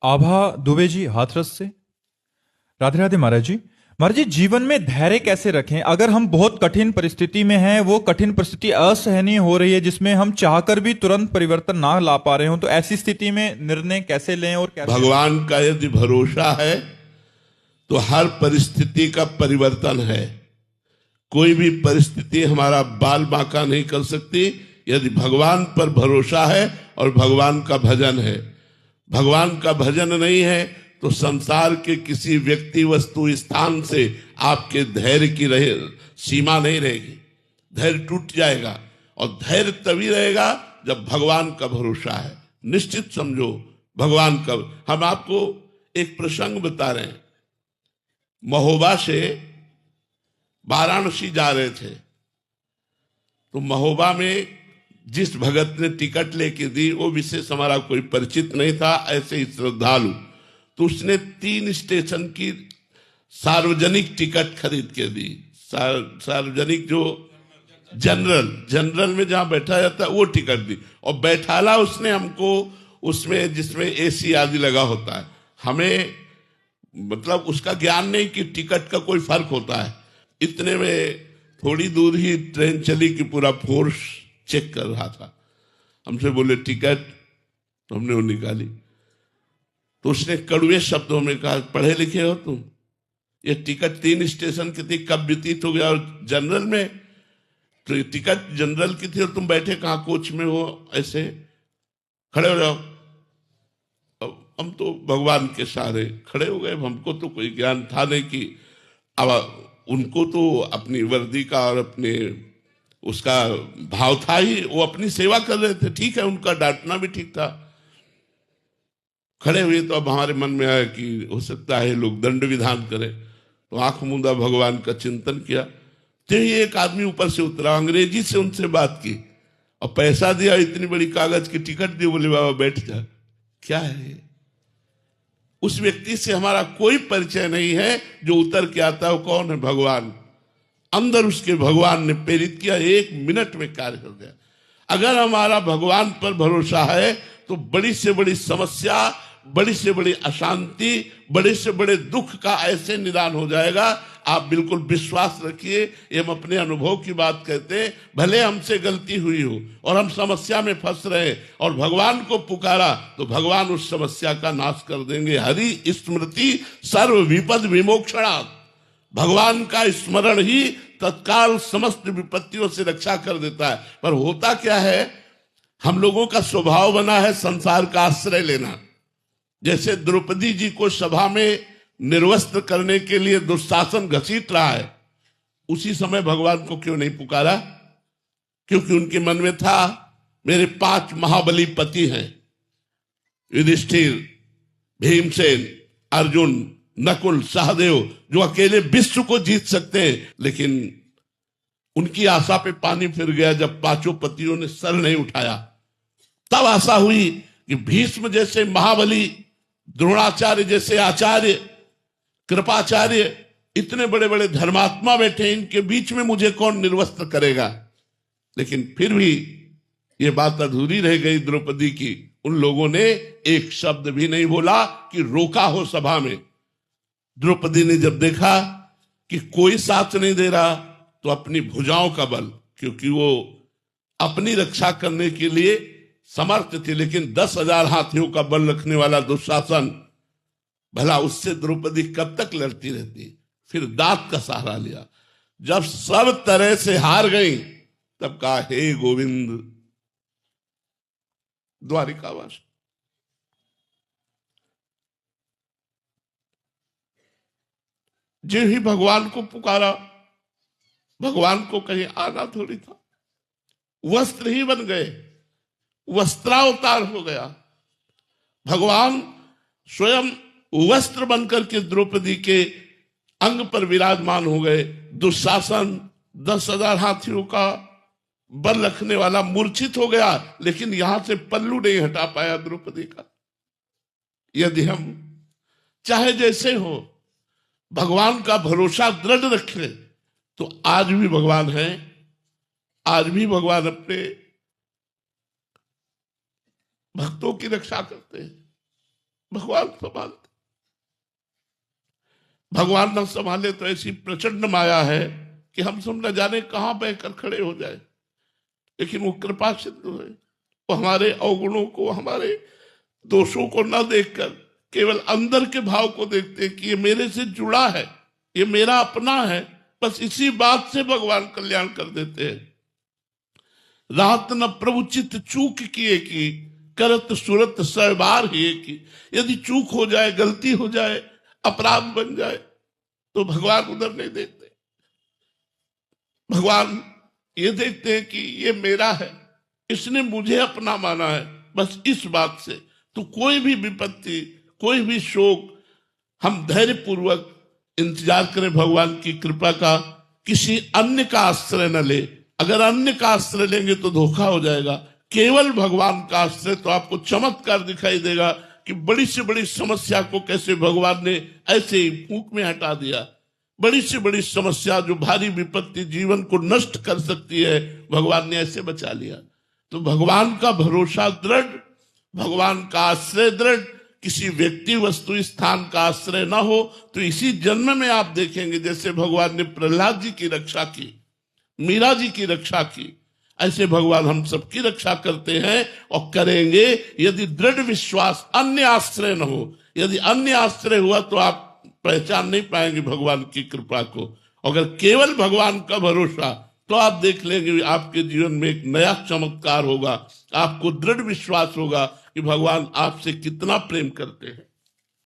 आभा दुबे जी हाथरस से। राधे राधे महाराज जी। महाराज जी, जीवन में धैर्य कैसे रखें अगर हम बहुत कठिन परिस्थिति में हैं, वो कठिन परिस्थिति असहनीय हो रही है जिसमें हम चाहकर भी तुरंत परिवर्तन ना ला पा रहे हो, तो ऐसी स्थिति में निर्णय कैसे लें और कैसे? भगवान का यदि भरोसा है तो हर परिस्थिति का परिवर्तन है। कोई भी परिस्थिति हमारा बाल बांका नहीं कर सकती यदि भगवान पर भरोसा है और भगवान का भजन है। भगवान का भजन नहीं है तो संसार के किसी व्यक्ति वस्तु स्थान से आपके धैर्य की सीमा नहीं रहेगी। धैर्य टूट जाएगा और धैर्य तभी रहेगा जब भगवान का भरोसा है। निश्चित समझो भगवान का। हम आपको एक प्रसंग बता रहे हैं। महोबा से वाराणसी जा रहे थे तो महोबा में जिस भगत ने टिकट लेके दी वो विशेष हमारा कोई परिचित नहीं था, ऐसे ही श्रद्धालु। तो उसने 3 स्टेशन की सार्वजनिक टिकट खरीद के दी। सार्वजनिक जो जनरल में जहां बैठा जाता है वो टिकट दी और बैठाला उसने हमको उसमें जिसमें एसी आदि लगा होता है। हमें मतलब उसका ज्ञान नहीं कि टिकट का कोई फर्क होता है। इतने में थोड़ी दूर ही ट्रेन चली कि पूरा फोर्स चेक कर रहा था। हमसे बोले टिकट, तो हमने वो निकाली। तो उसने कड़वे शब्दों में कहा, पढ़े लिखे हो तुम? ये टिकट 3 स्टेशन की थी, कब व्यतीत हो गया? और जनरल में तो ये टिकट जनरल की थी और तुम बैठे कहाँ कोच में हो? ऐसे खड़े हो जाओ। हम तो भगवान के सहारे खड़े हो गए। हमको तो कोई ज्ञान था नहीं कि अब उनको तो अपनी वर्दी का और अपने उसका भाव था ही, वो अपनी सेवा कर रहे थे। ठीक है, उनका डांटना भी ठीक था। खड़े हुए तो अब हमारे मन में आया कि हो सकता है लोग दंड विधान करें, तो आंख मूंदा भगवान का चिंतन किया। तो ही एक आदमी ऊपर से उतरा, अंग्रेजी से उनसे बात की और पैसा दिया, इतनी बड़ी कागज की टिकट दी। बोले बाबा बैठ जा। क्या है? उस व्यक्ति से हमारा कोई परिचय नहीं है। जो उतर के आता है वो कौन है? भगवान। अंदर उसके भगवान ने प्रेरित किया, 1 मिनट में कार्य कर दिया। अगर हमारा भगवान पर भरोसा है तो बड़ी से बड़ी समस्या, बड़ी से बड़ी अशांति, बड़े से बड़े दुख का ऐसे निदान हो जाएगा। आप बिल्कुल विश्वास रखिए, ये हम अपने अनुभव की बात कहते हैं। भले हमसे गलती हुई हो और हम समस्या में फंस रहे और भगवान को पुकारा तो भगवान उस समस्या का नाश कर देंगे। हरि स्मृति सर्व विपद विमोक्षणात्। भगवान का स्मरण ही तत्काल समस्त विपत्तियों से रक्षा कर देता है। पर होता क्या है, हम लोगों का स्वभाव बना है संसार का आश्रय लेना। जैसे द्रौपदी जी को सभा में निर्वस्त्र करने के लिए दुशासन घसीट रहा है, उसी समय भगवान को क्यों नहीं पुकारा? क्योंकि उनके मन में था मेरे 5 महाबली पति हैं, युधिष्ठिर, भीमसेन, अर्जुन, नकुल, सहदेव, जो अकेले विश्व को जीत सकते हैं। लेकिन उनकी आशा पे पानी फिर गया जब 5 पतियों ने सर नहीं उठाया। तब आशा हुई कि भीष्म जैसे महाबली, द्रोणाचार्य जैसे आचार्य, कृपाचार्य, इतने बड़े बड़े धर्मात्मा बैठे, इनके बीच में मुझे कौन निर्वस्त्र करेगा? लेकिन फिर भी ये बात अधूरी रह गई द्रौपदी की। उन लोगों ने एक शब्द भी नहीं बोला कि रोका हो सभा में। द्रौपदी ने जब देखा कि कोई साथ नहीं दे रहा तो अपनी भुजाओं का बल, क्योंकि वो अपनी रक्षा करने के लिए समर्थ थे, लेकिन 10,000 हाथियों का बल रखने वाला दुशासन, भला उससे द्रौपदी कब तक लड़ती रहती? फिर दांत का सहारा लिया। जब सब तरह से हार गई तब कहा, हे गोविंद द्वारिकावास। जो ही भगवान को पुकारा, भगवान को कहीं आना थोड़ी था। वस्त्र ही बन गए, वस्त्रावतार हो गया। भगवान स्वयं वस्त्र बनकर के द्रौपदी के अंग पर विराजमान हो गए। दुशासन 10,000 हाथियों का बल रखने वाला मूर्छित हो गया, लेकिन यहां से पल्लू नहीं हटा पाया द्रौपदी का। यदि हम चाहे जैसे हो भगवान का भरोसा दृढ़ रखें तो आज भी भगवान है। आज भी भगवान अपने भक्तों की रक्षा करते हैं। भगवान संभालते। भगवान न संभाले तो ऐसी प्रचंड माया है कि हम सब न जाने कहां बहकर खड़े हो जाए, लेकिन वो कृपा सिंधु है। वो हमारे अवगुणों को, हमारे दोषों को न देखकर केवल अंदर के भाव को देखते कि ये मेरे से जुड़ा है, ये मेरा अपना है, बस इसी बात से भगवान कल्याण कर देते हैं। रात न प्रभु चित्त चूक किए की, करत सुरत सहबार ही की। यदि चूक हो जाए, गलती हो जाए, अपराध बन जाए, तो भगवान उधर नहीं देखते। भगवान ये देखते हैं कि ये मेरा है, इसने मुझे अपना माना है, बस इस बात से। तो कोई भी विपत्ति, कोई भी शोक, हम धैर्य पूर्वक इंतजार करें भगवान की कृपा का। किसी अन्य का आश्रय न ले। अगर अन्य का आश्रय लेंगे तो धोखा हो जाएगा। केवल भगवान का आश्रय, तो आपको चमत्कार दिखाई देगा कि बड़ी से बड़ी समस्या को कैसे भगवान ने ऐसे ही फूंक में हटा दिया। बड़ी से बड़ी समस्या, जो भारी विपत्ति जीवन को नष्ट कर सकती है, भगवान ने ऐसे बचा लिया। तो भगवान का भरोसा दृढ़, भगवान का आश्रय दृढ़। किसी व्यक्ति, वस्तु, स्थान का आश्रय ना हो तो इसी जन्म में आप देखेंगे जैसे भगवान ने प्रहलाद जी की रक्षा की, मीरा जी की रक्षा की, ऐसे भगवान हम सबकी रक्षा करते हैं और करेंगे। यदि दृढ़ विश्वास, अन्य आश्रय न हो। यदि अन्य आश्रय हुआ तो आप पहचान नहीं पाएंगे भगवान की कृपा को। अगर केवल भगवान का भरोसा, तो आप देख लेंगे आपके जीवन में एक नया चमत्कार होगा। आपको दृढ़ विश्वास होगा कि भगवान आपसे कितना प्रेम करते हैं।